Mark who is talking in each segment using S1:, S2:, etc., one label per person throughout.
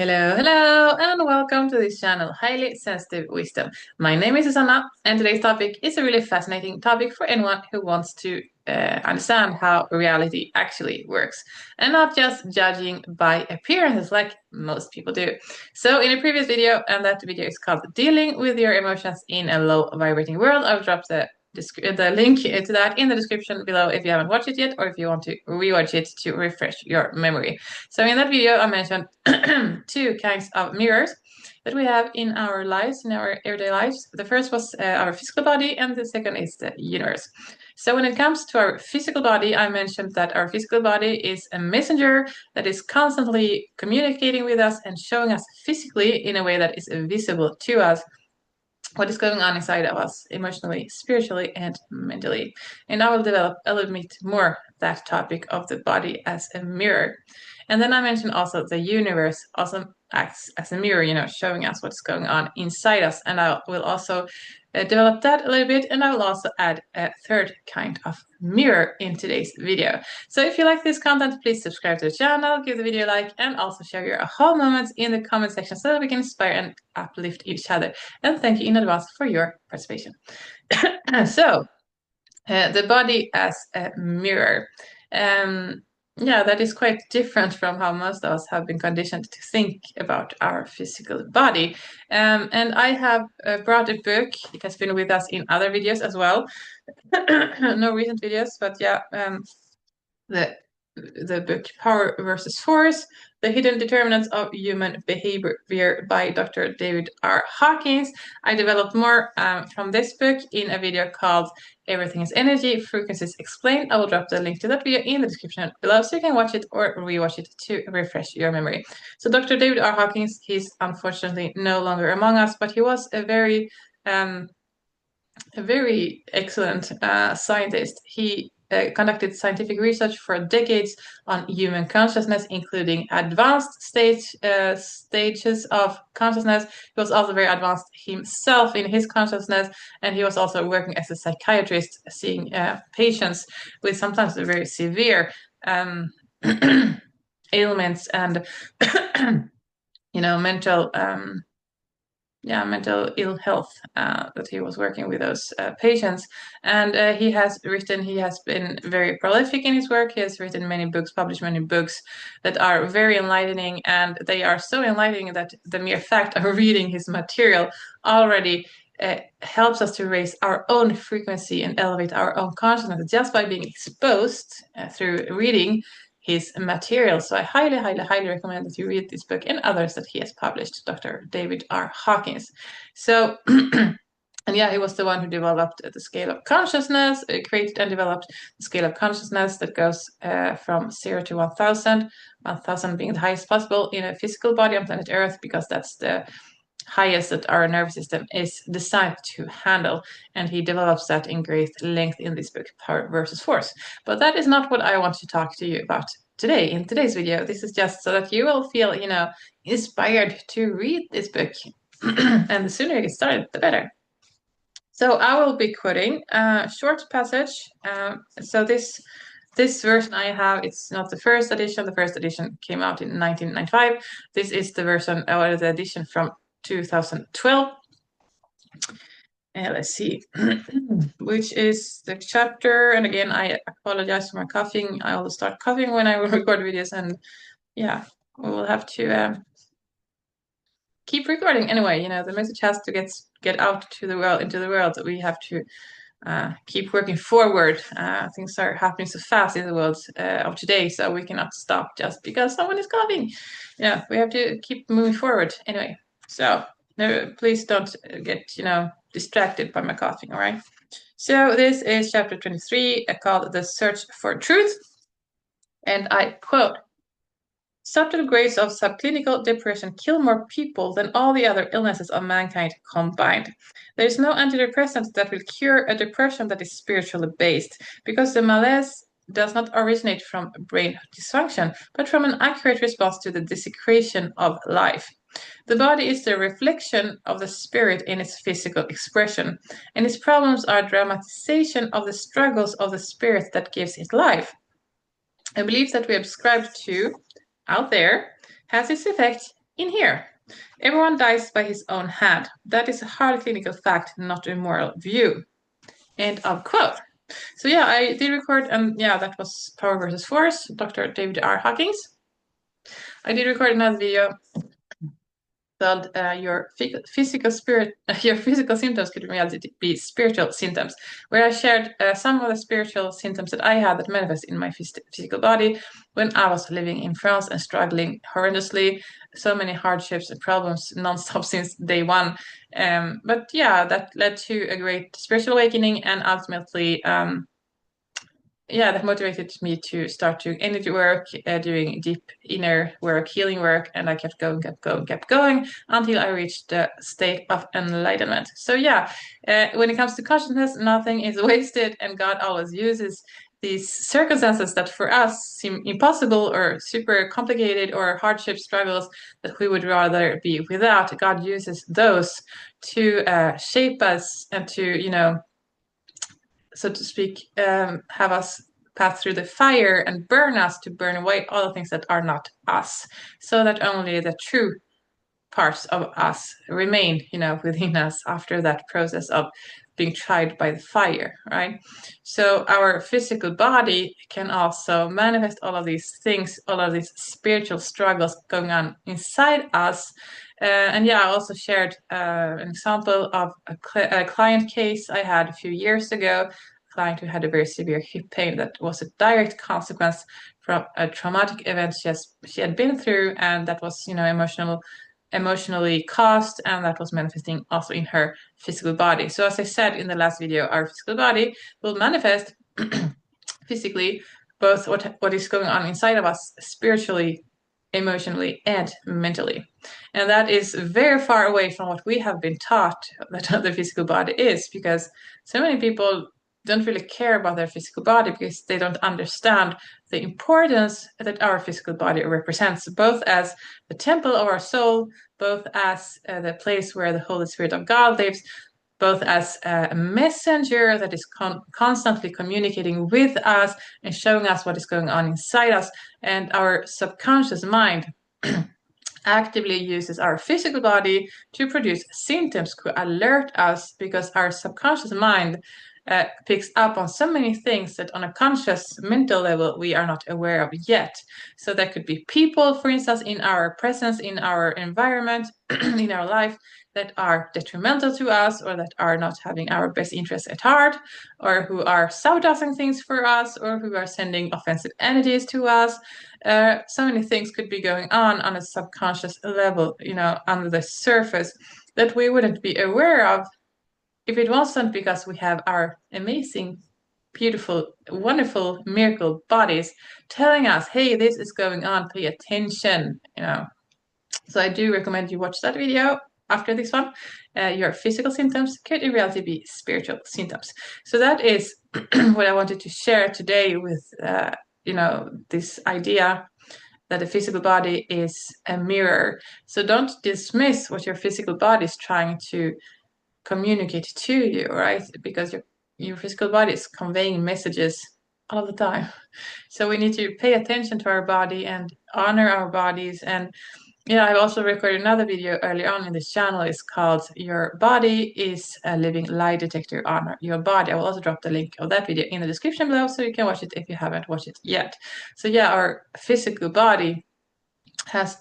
S1: Hello, hello, and welcome to this channel, Highly Sensitive Wisdom. My name is Susanna, and today's topic is a really fascinating topic for anyone who wants to understand how reality actually works, and not just judging by appearances like most people do. So, in a previous video, and that video is called Dealing with Your Emotions in a Low Vibrating World, I'll drop the link to that in the description below if you haven't watched it yet, or if you want to rewatch it to refresh your memory. So in that video, I mentioned two kinds of mirrors that we have in our lives, in our everyday lives. The first was our physical body, and the second is the universe. So when it comes to our physical body, I mentioned that our physical body is a messenger that is constantly communicating with us and showing us physically in a way that is visible to us what is going on inside of us emotionally, spiritually, and mentally. And I will develop a little bit more that topic of the body as a mirror. And then I mentioned also the universe also acts as a mirror, showing us what's going on inside us. And I will also develop that a little bit, and I will also add a third kind of mirror in today's video. So if you like this content, please subscribe to the channel, give the video a like, and also share your aha moments in the comment section so that we can inspire and uplift each other. And thank you in advance for your participation. So, the body as a mirror. Yeah, that is quite different from how most of us have been conditioned to think about our physical body. And I have brought a book. It has been with us in other videos as well. No recent videos, but yeah, the the book Power versus Force, The Hidden Determinants of Human Behavior by Dr. David R. Hawkins. I developed more from this book in a video called Everything is Energy, Frequencies Explained. I will drop the link to that video in the description below so you can watch it or rewatch it to refresh your memory. So Dr. David R. Hawkins, he's unfortunately no longer among us, but he was a very excellent scientist. He conducted scientific research for decades on human consciousness, including advanced stages of consciousness. He was also very advanced himself in his consciousness, and he was also working as a psychiatrist, seeing patients with sometimes very severe ailments and mental mental ill health that he was working with those patients. And he has been very prolific in his work. He has written many books, published many books that are very enlightening, and they are so enlightening that the mere fact of reading his material already helps us to raise our own frequency and elevate our own consciousness just by being exposed through reading his material. So I highly, highly, highly recommend that you read this book and others that he has published, Dr. David R. Hawkins. So, and yeah, he was the one who developed the scale of consciousness, created and developed the scale of consciousness that goes from 0 to 1,000, 1,000 being the highest possible in a physical body on planet Earth, because that's the highest that our nervous system is designed to handle. And he develops that in great length in this book, Power versus Force. But that is not what I want to talk to you about today in today's video. This is just so that you will feel, inspired to read this book. And the sooner you get started, the better. So I will be quoting a short passage. So this version I have, it's not the first edition. The first edition came out in 1995. This is the version, or the edition from 2012. Let's see, which is the chapter. And again, I apologize for my coughing. I will start coughing when I will record videos, and yeah, we will have to keep recording anyway. The message has to get out to the world, into the world. That we have to keep working forward. Things are happening so fast in the world of today, so we cannot stop just because someone is coughing. Yeah, we have to keep moving forward anyway. So no, please don't get distracted by my coughing. All right. So this is chapter 23 called "The Search for Truth," and I quote: "Subtle grades of subclinical depression kill more people than all the other illnesses of mankind combined. There is no antidepressant that will cure a depression that is spiritually based, because the malaise does not originate from brain dysfunction, but from an accurate response to the desecration of life. The body is the reflection of the spirit in its physical expression, and its problems are a dramatization of the struggles of the spirit that gives it life. A belief that we ascribe to out there has its effect in here. Everyone dies by his own hand. That is a hard clinical fact, not a moral view. End of quote. So yeah, I did record, and yeah, that was Power versus Force, Dr. David R. Hawkins. I did record another video called your physical symptoms could in reality be spiritual symptoms, where I shared some of the spiritual symptoms that I had that manifest in my physical body when I was living in France and struggling horrendously, so many hardships and problems nonstop since day one. But yeah, that led to a great spiritual awakening, and ultimately yeah, that motivated me to start doing energy work, doing deep inner work, healing work, and I kept going until I reached the state of enlightenment. So yeah, when it comes to consciousness, nothing is wasted, and God always uses these circumstances that for us seem impossible or super complicated or hardship struggles that we would rather be without. God uses those to shape us and to, you know, so to speak, have us pass through the fire and burn us to burn away all the things that are not us, so that only the true parts of us remain, you know, within us after that process of being tried by the fire, right? So our physical body can also manifest all of these things, all of these spiritual struggles going on inside us. And yeah, I also shared an example of a client case I had a few years ago. A client who had a very severe hip pain that was a direct consequence from a traumatic event she had been through, and that was, you know, emotionally caused, and that was manifesting also in her physical body. So as I said in the last video, our physical body will manifest physically both what is going on inside of us spiritually, emotionally, and mentally. And that is very far away from what we have been taught that the physical body is, because so many people don't really care about their physical body because they don't understand the importance that our physical body represents, both as the temple of our soul, both as the place where the Holy Spirit of God lives, both as a messenger that is constantly communicating with us and showing us what is going on inside us. And our subconscious mind actively uses our physical body to produce symptoms to alert us, because our subconscious mind picks up on so many things that on a conscious mental level we are not aware of yet. So that could be people, for instance, in our presence, in our environment, in our life, that are detrimental to us, or that are not having our best interests at heart, or who are sabotaging things for us, or who are sending offensive energies to us. So many things could be going on a subconscious level, you know, under the surface, that we wouldn't be aware of if it wasn't because we have our amazing, beautiful, wonderful, miracle bodies telling us, hey, this is going on, pay attention, you know. So I do recommend you watch that video after this one. Your physical symptoms could in reality be spiritual symptoms. So that is what I wanted to share today with, you know, this idea that the physical body is a mirror. So don't dismiss what your physical body is trying to communicate to you, right? Because your physical body is conveying messages all the time. So we need to pay attention to our body and honor our bodies. And yeah, I've also recorded another video early on in this channel. It's called Your Body is a Living Lie Detector. Honor Your Body. I will also drop the link of that video in the description below so you can watch it if you haven't watched it yet. So yeah, our physical body has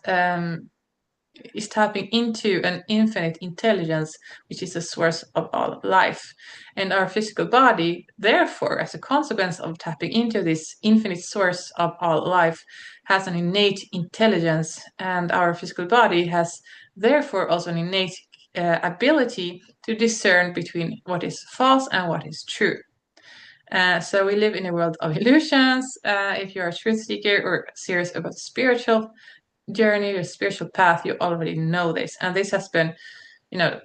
S1: is tapping into an infinite intelligence, which is the source of all life. And our physical body, therefore, as a consequence of tapping into this infinite source of all life, has an innate intelligence. And our physical body has, therefore, also an innate ability to discern between what is false and what is true. So we live in a world of illusions. If you're a truth seeker or serious about spiritual journey, your spiritual path, you already know this. And this has been, you know,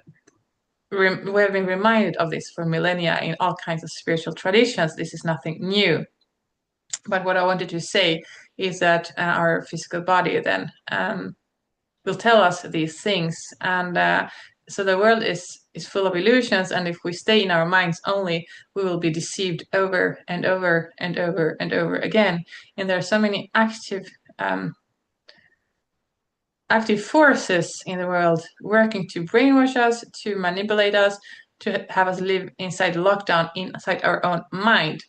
S1: we have been reminded of this for millennia in all kinds of spiritual traditions. This is nothing new. But what I wanted to say is that our physical body then will tell us these things. And so the world is full of illusions, and if we stay in our minds only, we will be deceived over and over and over and over again. And there are so many active active forces in the world working to brainwash us, to manipulate us, to have us live inside lockdown inside our own mind.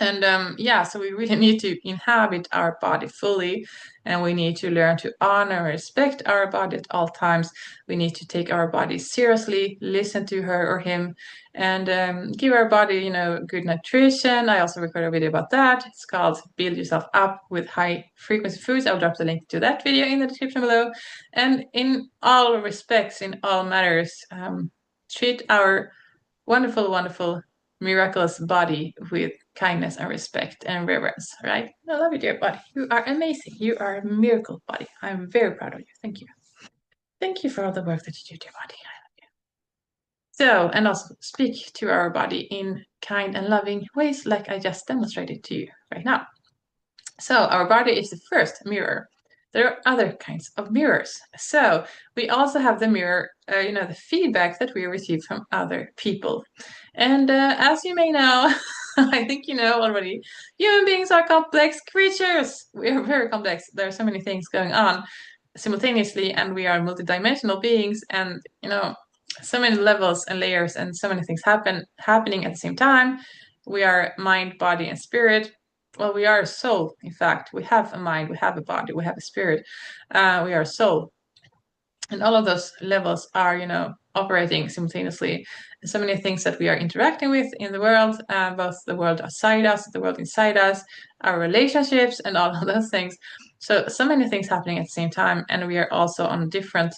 S1: And yeah, so we really need to inhabit our body fully, and we need to learn to honor and respect our body at all times. We need to take our body seriously, listen to her or him, and give our body, good nutrition. I also recorded a video about that. It's called Build Yourself Up with High Frequency Foods. I'll drop the link to that video in the description below. And in all respects, in all matters, treat our wonderful, wonderful, miraculous body with kindness and respect and reverence, right? I love you, dear body. You are amazing. You are a miracle body. I'm very proud of you. Thank you. Thank you for all the work that you do, dear body. I love you. So, and also speak to our body in kind and loving ways, like I just demonstrated to you right now. So, our body is the first mirror. There are other kinds of mirrors. So, we also have the mirror, the feedback that we receive from other people. And as you may know, I think you know already, human beings are complex creatures. We are very complex. There are so many things going on simultaneously, and we are multidimensional beings, and so many levels and layers, and so many things happening at the same time. We are mind, body, and spirit. Well, we are a soul. In fact, we have a mind, we have a body, we have a spirit. We are a soul, and all of those levels are operating simultaneously. So many things that we are interacting with in the world, both the world outside us, the world inside us, our relationships, and all of those things. So many things happening at the same time, and we are also on different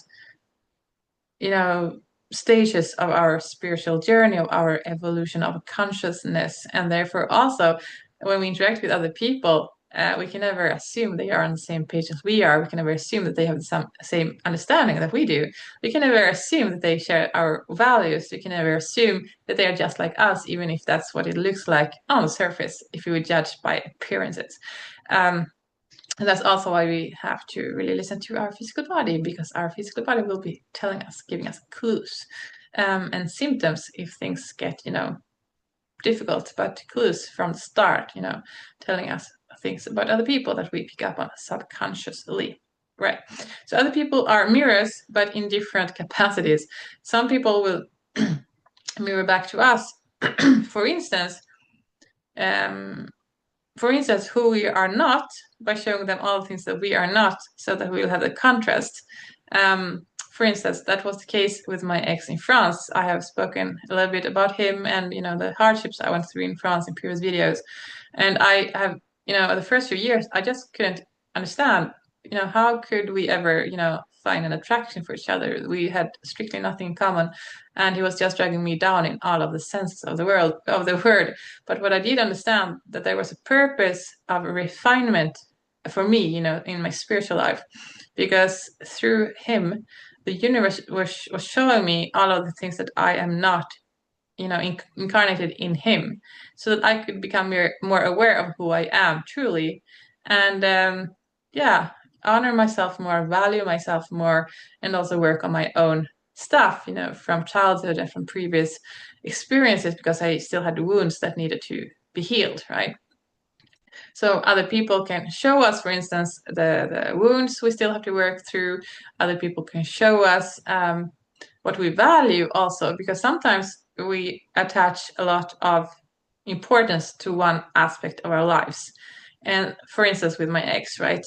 S1: stages of our spiritual journey, of our evolution of consciousness. And therefore also, when we interact with other people, we can never assume they are on the same page as we are. We can never assume that they have the same understanding that we do. We can never assume that they share our values. We can never assume that they are just like us, even if that's what it looks like on the surface, if we would judge by appearances. And that's also why we have to really listen to our physical body, because our physical body will be telling us, giving us clues and symptoms if things get, difficult, but clues from the start, telling us things about other people that we pick up on subconsciously. Right. So other people are mirrors, but in different capacities. Some people will mirror back to us. For instance, who we are not, by showing them all the things that we are not, so that we'll have the contrast. For instance, that was the case with my ex in France. I have spoken a little bit about him and the hardships I went through in France in previous videos. And I have, the first few years, I just couldn't understand, how could we ever, find an attraction for each other? We had strictly nothing in common, and he was just dragging me down in all of the senses of the word. But what I did understand, that there was a purpose of refinement for me, in my spiritual life, because through him, the universe was showing me all of the things that I am not, incarnated in him, so that I could become more aware of who I am truly, and yeah, honor myself more, value myself more, and also work on my own stuff, from childhood and from previous experiences, because I still had wounds that needed to be healed, right? So other people can show us, for instance, the wounds we still have to work through. Other people can show us what we value also, because sometimes we attach a lot of importance to one aspect of our lives. And for instance, with my ex, right,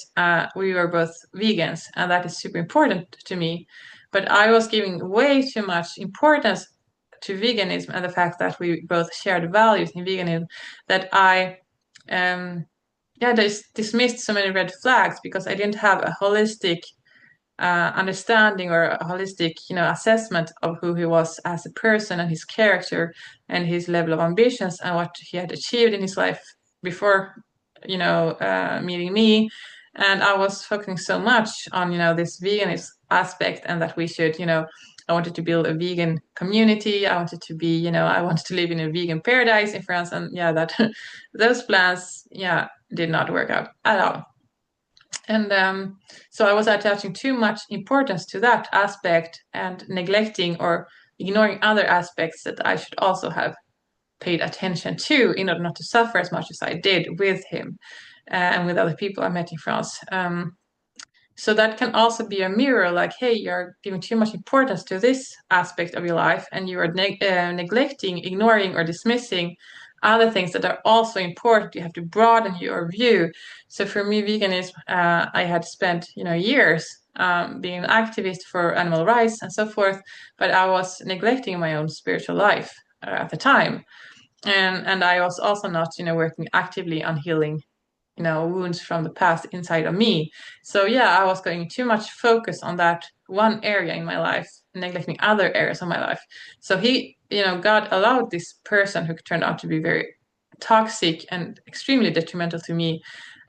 S1: we were both vegans, and that is super important to me. But I was giving way too much importance to veganism and the fact that we both shared values in veganism, that I dismissed so many red flags, because I didn't have a holistic understanding or a holistic, assessment of who he was as a person, and his character, and his level of ambitions, and what he had achieved in his life before, meeting me. And I was focusing so much on, this veganist aspect, and that we should, I wanted to build a vegan community. I wanted to be, I wanted to live in a vegan paradise in France. And yeah, that those plans, did not work out at all. And so I was attaching too much importance to that aspect, and neglecting or ignoring other aspects that I should also have paid attention to, in order not to suffer as much as I did with him and with other people I met in France. So that can also be a mirror, like, hey, you're giving too much importance to this aspect of your life, and you are neglecting, ignoring, or dismissing other things that are also important. You have to broaden your view. So for me, veganism, I had spent, years being an activist for animal rights and so forth, but I was neglecting my own spiritual life at the time, and I was also not, working actively on healing wounds from the past inside of me. So yeah, I was going too much focus on that one area in my life, neglecting other areas of my life. So God allowed this person who turned out to be very toxic and extremely detrimental to me.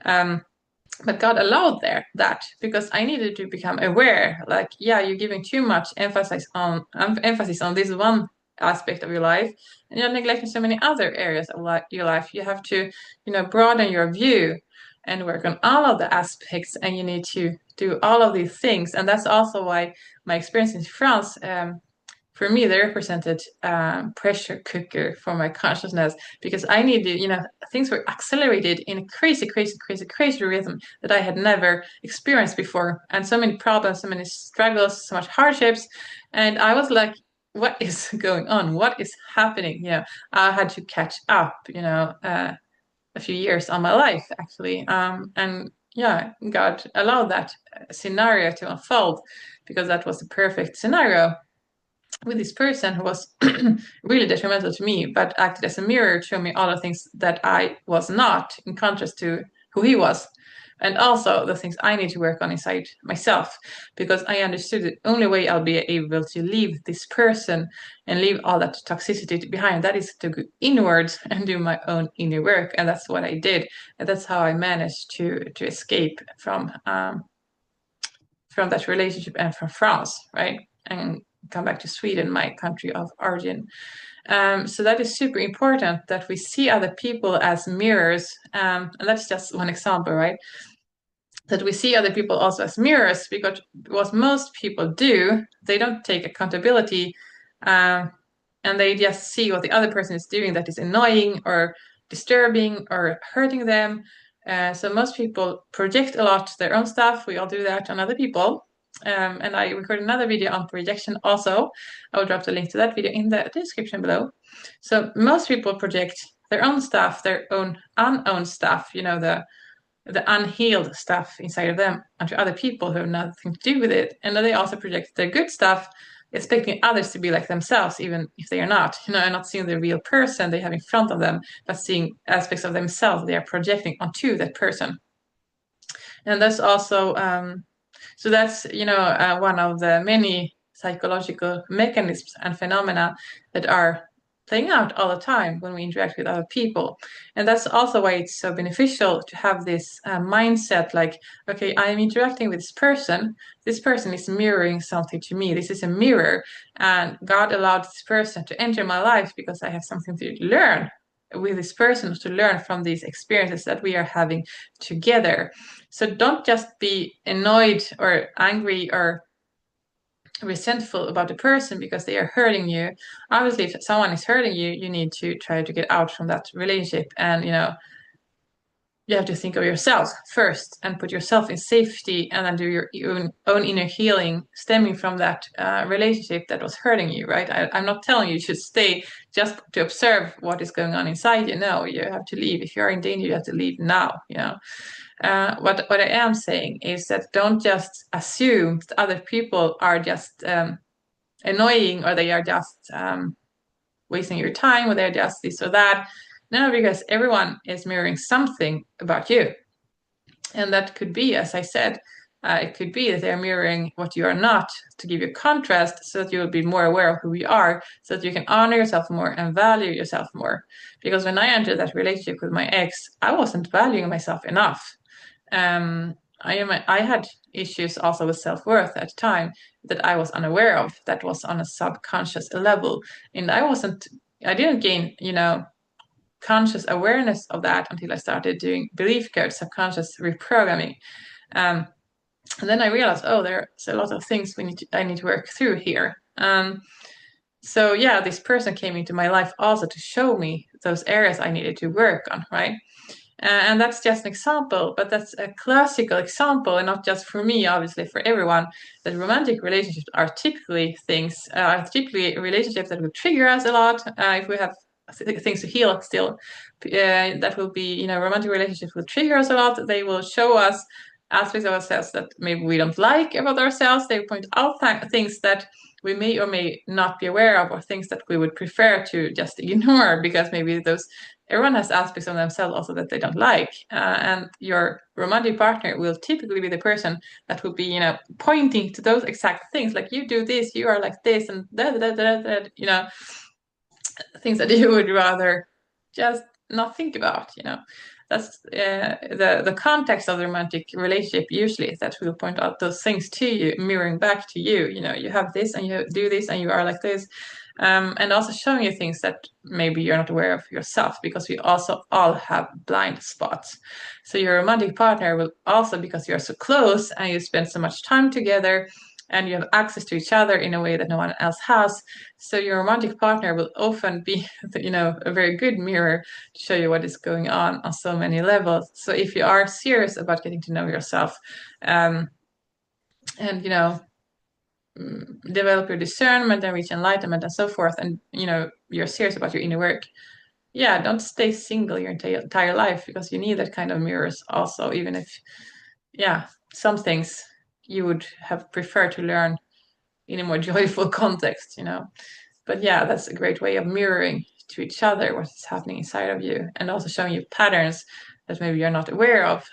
S1: But God allowed that because I needed to become aware. Like, yeah, you're giving too much emphasis on this one aspect of your life, and you're neglecting so many other areas of your life. You have to, broaden your view and work on all of the aspects, and you need to do all of these things. And that's also why my experience in France, for me, they represented pressure cooker for my consciousness, because I needed, things were accelerated in a crazy, crazy, crazy, crazy rhythm that I had never experienced before. And so many problems, so many struggles, so much hardships. And I was like, what is going on? What is happening? I had to catch up, a few years on my life, actually. And yeah, God allowed that scenario to unfold, because that was the perfect scenario with this person who was really detrimental to me, but acted as a mirror to show me all the things that I was not, in contrast to who he was. And also the things I need to work on inside myself, because I understood the only way I'll be able to leave this person and leave all that toxicity behind, that is to go inwards and do my own inner work. And that's what I did. And that's how I managed to escape from that relationship and from France, right? And come back to Sweden, my country of origin. So that is super important, that we see other people as mirrors. And that's just one example, right? That we see other people also as mirrors, because what most people do, they don't take accountability, and they just see what the other person is doing that is annoying or disturbing or hurting them. So most people project a lot their own stuff. We all do that on other people. And I recorded another video on projection also. I will drop the link to that video in the description below. So most people project their own stuff, their own unowned stuff, the unhealed stuff inside of them onto other people who have nothing to do with it. And then they also project their good stuff, expecting others to be like themselves, even if they are not, and not seeing the real person they have in front of them, but seeing aspects of themselves they are projecting onto that person. And that's also, so that's, one of the many psychological mechanisms and phenomena that are playing out all the time when we interact with other people. And that's also why it's so beneficial to have this mindset, like, okay, I am interacting with this person is mirroring something to me, this is a mirror, and God allowed this person to enter my life because I have something to learn with this person, to learn from these experiences that we are having together. So don't just be annoyed or angry or resentful about the person because they are hurting you. Obviously, if someone is hurting you, you need to try to get out from that relationship, and you have to think of yourself first and put yourself in safety, and then do your own inner healing stemming from that relationship that was hurting you, right? I'm not telling you should stay just to observe what is going on inside you. No, you have to leave. If you're in danger, you have to leave now, what I am saying is that don't just assume that other people are just annoying, or they are just wasting your time, or they're just this or that. No, because everyone is mirroring something about you. And that could be, as I said, it could be that they're mirroring what you are not, to give you contrast, so that you will be more aware of who you are, so that you can honor yourself more and value yourself more. Because when I entered that relationship with my ex, I wasn't valuing myself enough. I had issues also with self-worth at the time that I was unaware of, that was on a subconscious level. And I didn't gain, conscious awareness of that until I started doing belief code, subconscious reprogramming. And then I realized, oh, there's a lot of things I need to work through here. So yeah, this person came into my life also to show me those areas I needed to work on, right? And that's just an example, but that's a classical example, and not just for me, obviously for everyone, that romantic relationships are typically relationships that will trigger us a lot. If we have things to heal still, that will be, romantic relationships will trigger us a lot. They will show us aspects of ourselves that maybe we don't like about ourselves. They point out things that we may or may not be aware of, or things that we would prefer to just ignore because maybe everyone has aspects of themselves also that they don't like. And your romantic partner will typically be the person that will be, pointing to those exact things, like you do this, you are like this, and that, things that you would rather just not think about. That's the context of the romantic relationship usually is that will point out those things to you, mirroring back to you. You have this and you do this and you are like this. And also showing you things that maybe you're not aware of yourself, because we also all have blind spots. So your romantic partner will also, because you're so close and you spend so much time together and you have access to each other in a way that no one else has. So your romantic partner will often be, a very good mirror to show you what is going on so many levels. So if you are serious about getting to know yourself, and develop your discernment and reach enlightenment and so forth, and you're serious about your inner work, yeah, don't stay single your entire life, because you need that kind of mirrors also, even if, yeah, some things you would have preferred to learn in a more joyful context. But yeah, that's a great way of mirroring to each other what's happening inside of you, and also showing you patterns that maybe you're not aware of.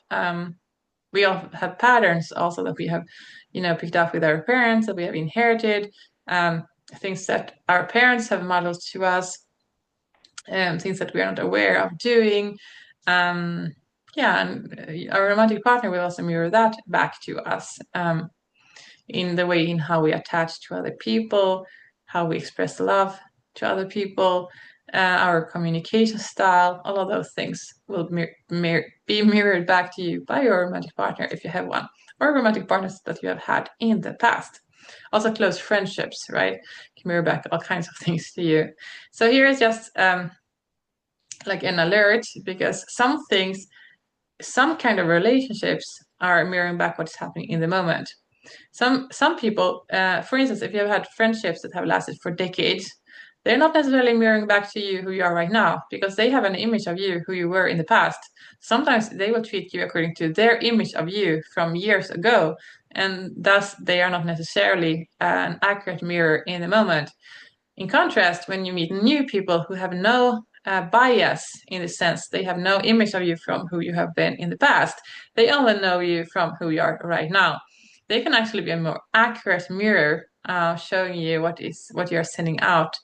S1: We all have patterns also that we have, picked up with our parents, that we have inherited, things that our parents have modeled to us, things that we are not aware of doing. Yeah, and our romantic partner will also mirror that back to us, in the way in how we attach to other people, how we express love to other people, our communication style. All of those things will be mirrored back to you by your romantic partner if you have one, or romantic partners that you have had in the past. Also, close friendships, right, can mirror back all kinds of things to you. So here is just like an alert, because some things, some kind of relationships are mirroring back what's happening in the moment. Some people, for instance, if you have had friendships that have lasted for decades, they're not necessarily mirroring back to you who you are right now, because they have an image of you who you were in the past. Sometimes they will treat you according to their image of you from years ago, and thus they are not necessarily an accurate mirror in the moment. In contrast, when you meet new people who have no bias, in the sense they have no image of you from who you have been in the past, they only know you from who you are right now. They can actually be a more accurate mirror, showing you what you're sending out,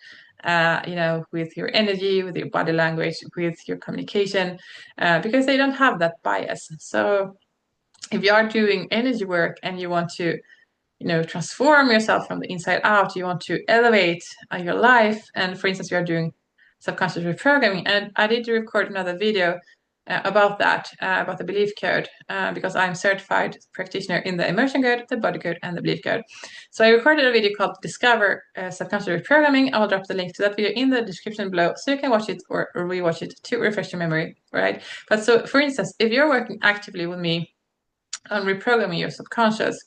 S1: with your energy, with your body language, with your communication, because they don't have that bias. So if you are doing energy work and you want to, transform yourself from the inside out, you want to elevate your life, and for instance, you are doing subconscious reprogramming, and I did record another video about that, about the belief code, because I'm certified practitioner in the emotion code, the body code, and the belief code. So I recorded a video called Discover Subconscious Reprogramming. I will drop the link to that video in the description below, so you can watch it or rewatch it to refresh your memory, right? But so, for instance, if you're working actively with me on reprogramming your subconscious,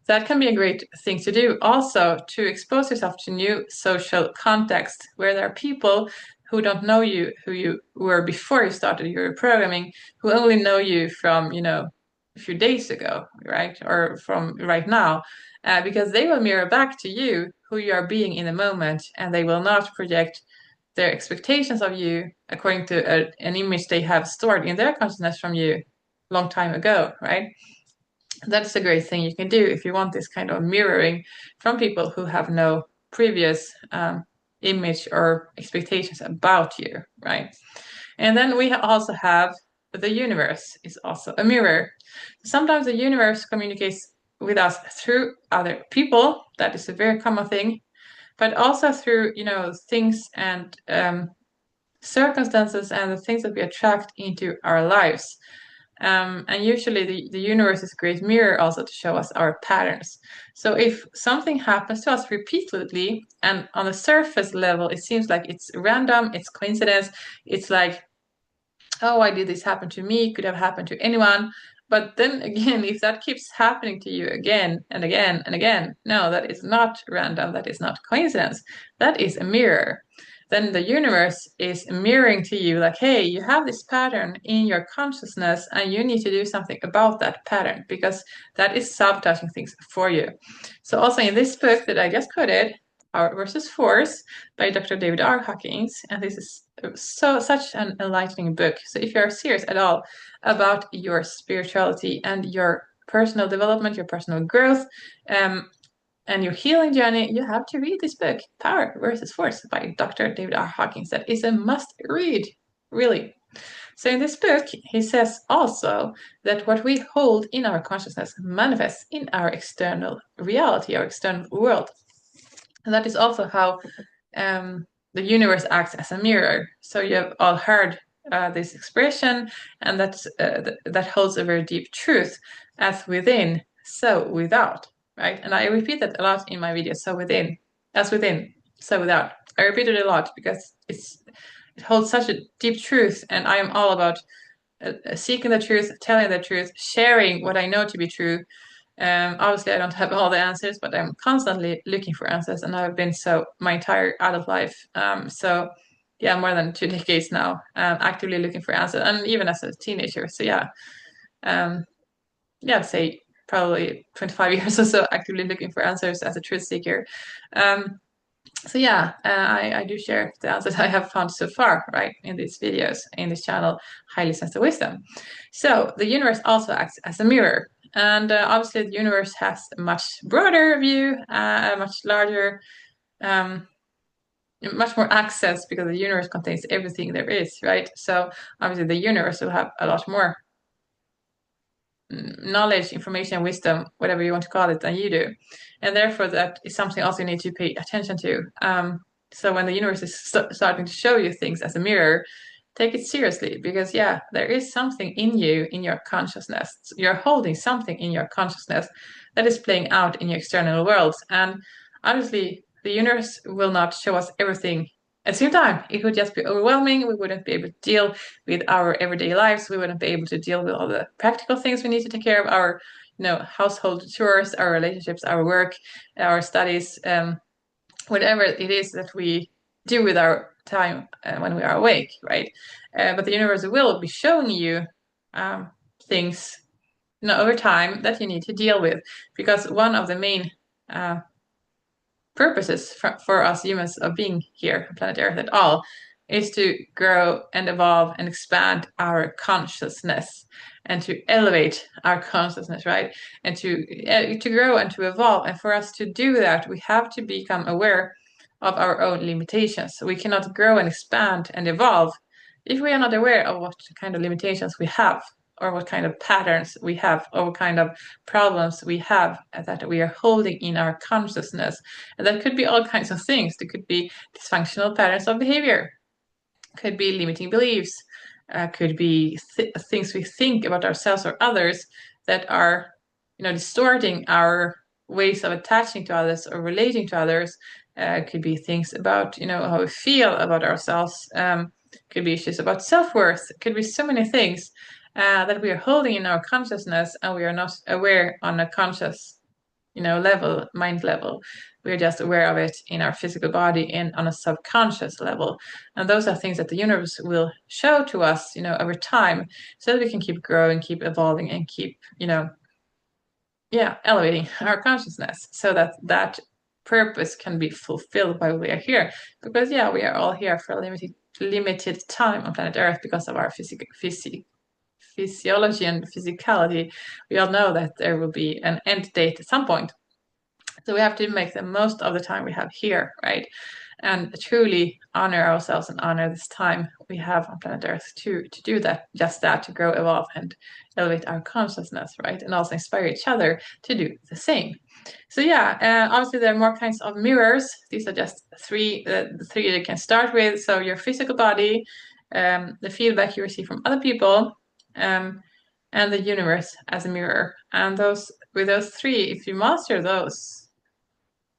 S1: that can be a great thing to do. Also, to expose yourself to new social context where there are people who don't know you, who you were before you started your reprogramming, who only know you from, a few days ago, right? Or from right now, because they will mirror back to you who you are being in the moment, and they will not project their expectations of you according to an image they have stored in their consciousness from you long time ago, right? That's a great thing you can do if you want this kind of mirroring from people who have no previous image or expectations about you, right? And then we also have the universe is also a mirror. Sometimes the universe communicates with us through other people. That is a very common thing, but also through, things and circumstances and the things that we attract into our lives. And usually the universe is a great mirror also to show us our patterns. So if something happens to us repeatedly, and on the surface level, it seems like it's random, it's coincidence, it's like oh, why did this happen to me? Could have happened to anyone. But then again, if that keeps happening to you again and again and again, no, that is not random. That is not coincidence. That is a mirror. Then the universe is mirroring to you, like, hey, you have this pattern in your consciousness and you need to do something about that pattern because that is sabotaging things for you. So, also in this book that I just quoted, Power versus Force by Dr. David R. Hawkins, and this is such an enlightening book. So if you're serious at all about your spirituality and your personal development, your personal growth, and your healing journey, you have to read this book, Power versus Force by Dr. David R. Hawkins. That is a must read, really. So in this book, he says also that what we hold in our consciousness manifests in our external reality, our external world. And that is also how the universe acts as a mirror. So you have all heard this expression, and that holds a very deep truth: as within, so without. Right? And I repeat that a lot in my videos. So within, as within, so without. I repeat it a lot because it holds such a deep truth, and I am all about seeking the truth, telling the truth, sharing what I know to be true. Obviously, I don't have all the answers, but I'm constantly looking for answers, and I've been so my entire adult life. So, yeah, more than 2 decades now, actively looking for answers, and even as a teenager. So, I'd say probably 25 years or so actively looking for answers as a truth seeker. I do share the answers I have found so far, right, in these videos, in this channel, Highly Sensitive Wisdom. So the universe also acts as a mirror. And obviously the universe has a much broader view, a much larger, much more access because the universe contains everything there is, right? So obviously the universe will have a lot more knowledge, information, wisdom, whatever you want to call it, than you do. And therefore, that is something also you need to pay attention to. So when the universe is starting to show you things as a mirror, take it seriously because, yeah, there is something in you, in your consciousness. You're holding something in your consciousness that is playing out in your external world. And honestly, the universe will not show us everything at the same time. It would just be overwhelming. We wouldn't be able to deal with our everyday lives. We wouldn't be able to deal with all the practical things we need to take care of, our household chores, our relationships, our work, our studies, whatever it is that we do with our time when we are awake, right? But the universe will be showing you things over time that you need to deal with, because one of the main purposes for us humans of being here on planet Earth at all is to grow and evolve and expand our consciousness and to elevate our consciousness, right? And to grow and to evolve. And for us to do that, we have to become aware of our own limitations. So we cannot grow and expand and evolve if we are not aware of what kind of limitations we have, or what kind of patterns we have, or what kind of problems we have that we are holding in our consciousness. And that could be all kinds of things. There could be dysfunctional patterns of behavior, could be limiting beliefs, could be things we think about ourselves or others that are, distorting our ways of attaching to others or relating to others. Could be things about, how we feel about ourselves. Could be issues about self-worth. Could be so many things that we are holding in our consciousness and we are not aware on a conscious, level, mind level. We're just aware of it in our physical body and on a subconscious level. And those are things that the universe will show to us, over time, so that we can keep growing, keep evolving, and keep, elevating our consciousness so that purpose can be fulfilled while we are here. Because, we are all here for a limited time on planet Earth because of our physiology and physicality. We all know that there will be an end date at some point. So we have to make the most of the time we have here, right? And truly honor ourselves and honor this time we have on planet Earth to do that, just that, to grow, evolve, and elevate our consciousness, right? And also inspire each other to do the same. So obviously there are more kinds of mirrors. These are just the three you can start with. So your physical body, the feedback you receive from other people, and the universe as a mirror. And with those three, if you master those,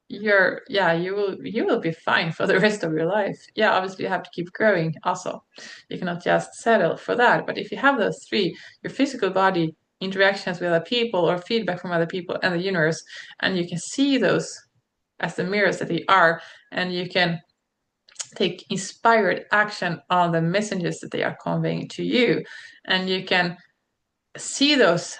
S1: you will be fine for the rest of your life. Yeah, obviously you have to keep growing also. You cannot just settle for that. But if you have those three, your physical body, interactions with other people, or feedback from other people and the universe, and you can see those as the mirrors that they are, and you can take inspired action on the messages that they are conveying to you, and you can see those,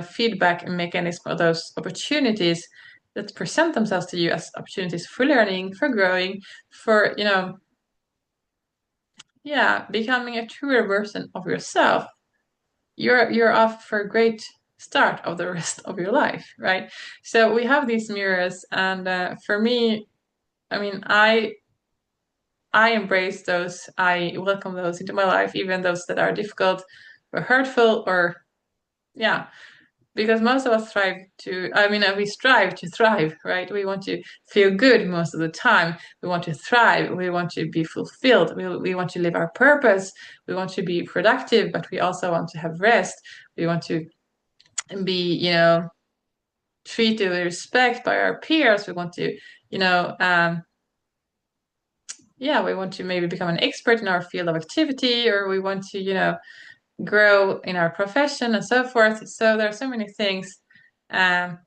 S1: feedback mechanisms, or those opportunities that present themselves to you as opportunities for learning, for growing, for, yeah, becoming a truer version of yourself. You're off for a great start of the rest of your life, right? So we have these mirrors, and for me, I mean, I embrace those. I welcome those into my life, even those that are difficult or hurtful, or yeah, because most of us we strive to thrive, right? We want to feel good most of the time. We want to thrive. We want to be fulfilled. We want to live our purpose. We want to be productive, but we also want to have rest. We want to be, treated with respect by our peers. We want to, you know, um, we want to maybe become an expert in our field of activity, or we want to, grow in our profession and so forth. So there are so many things, um,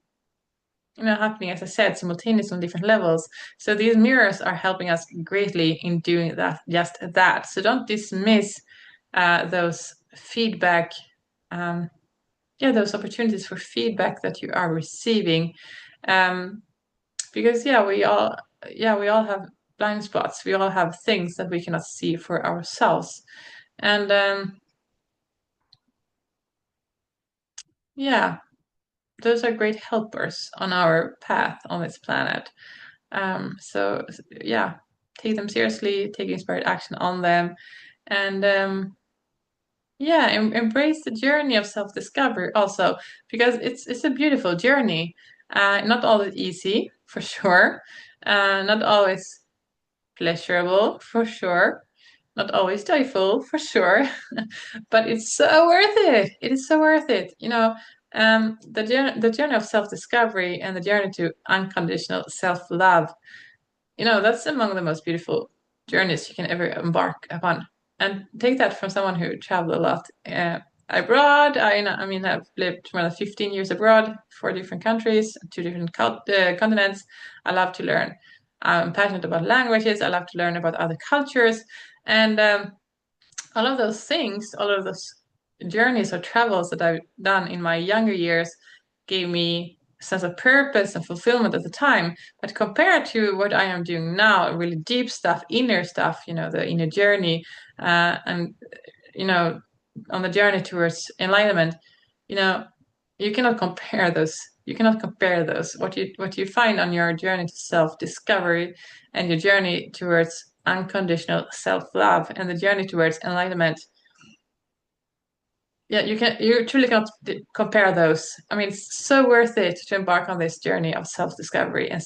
S1: happening, as I said, simultaneously on different levels. So these mirrors are helping us greatly in doing that, just that. So don't dismiss those feedback, um, those opportunities for feedback that you are receiving, um, because we all have blind spots. We all have things that we cannot see for ourselves, and yeah, those are great helpers on our path on this planet. So yeah, take them seriously, take inspired action on them, and embrace the journey of self-discovery also, because it's a beautiful journey. Not always easy, for sure. Not always pleasurable, for sure. Not always joyful, for sure. But it's so worth it. It is so worth it. The journey of self-discovery and the journey to unconditional self-love, that's among the most beautiful journeys you can ever embark upon. And take that from someone who traveled a lot abroad. I've lived more than 15 years abroad, 4 different countries, 2 different continents. I love to learn. I'm passionate about languages. I love to learn about other cultures. And all of those things, all of those journeys or travels that I've done in my younger years gave me a sense of purpose and fulfillment at the time. But compared to what I am doing now, really deep stuff, inner stuff, the inner journey, and on the journey towards enlightenment, you know, you cannot compare those. You cannot compare those. What you find on your journey to self-discovery and your journey towards unconditional self-love and the journey towards enlightenment, you truly cannot compare those. I mean, it's so worth it to embark on this journey of self-discovery and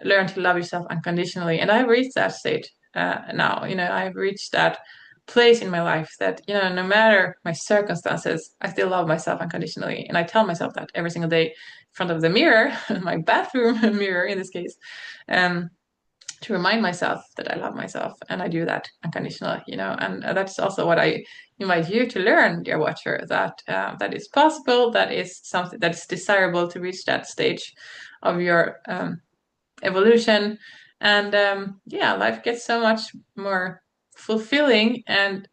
S1: learn to love yourself unconditionally. And I've reached that state now. I've reached that place in my life that, no matter my circumstances, I still love myself unconditionally. And I tell myself that every single day in front of the mirror, my bathroom mirror in this case, to remind myself that I love myself, and I do that unconditionally, and that's also what I invite you to learn, dear watcher, that that is possible, that is something that is desirable to reach that stage of your evolution. And life gets so much more fulfilling, and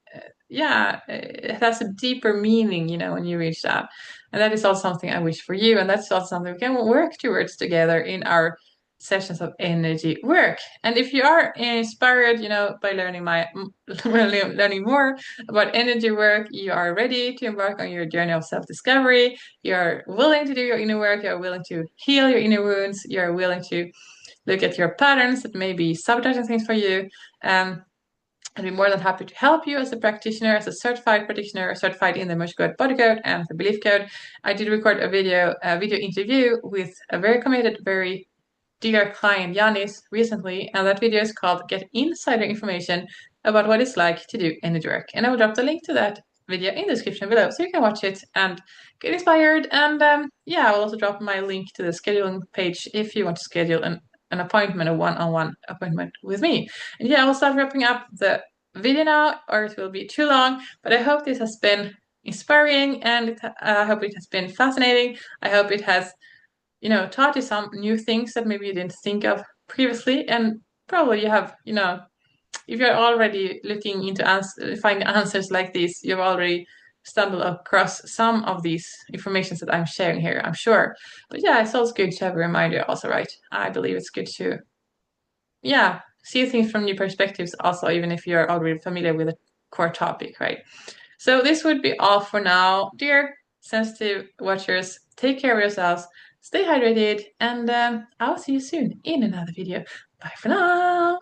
S1: it has a deeper meaning, when you reach that. And that is also something I wish for you, and that's also something we can work towards together in our sessions of energy work. And if you are inspired, by learning more about energy work, you are ready to embark on your journey of self-discovery, you are willing to do your inner work, you are willing to heal your inner wounds, you are willing to look at your patterns that may be sabotaging things for you, I'd be more than happy to help you as a practitioner, as a certified practitioner, certified in the Emotion Code Body Code and the Belief Code. I did record a video interview with a very committed, very dear client, Yanis, recently, and that video is called Get Insider Information about what it's like to do energy work. And I will drop the link to that video in the description below, so you can watch it and get inspired. And yeah, I'll also drop my link to the scheduling page if you want to schedule an appointment, a one-on-one appointment with me. And yeah, I will start wrapping up the video now, or it will be too long. But I hope this has been inspiring, and I hope it has been fascinating. I hope it has, taught you some new things that maybe you didn't think of previously, and probably you have, if you're already looking into finding answers like this, you've already stumbled across some of these informations that I'm sharing here, I'm sure. But yeah, it's always good to have a reminder also, right? I believe it's good to, yeah, see things from new perspectives also, even if you're already familiar with a core topic, right? So this would be all for now. Dear sensitive watchers, take care of yourselves, stay hydrated, and I'll see you soon in another video. Bye for now.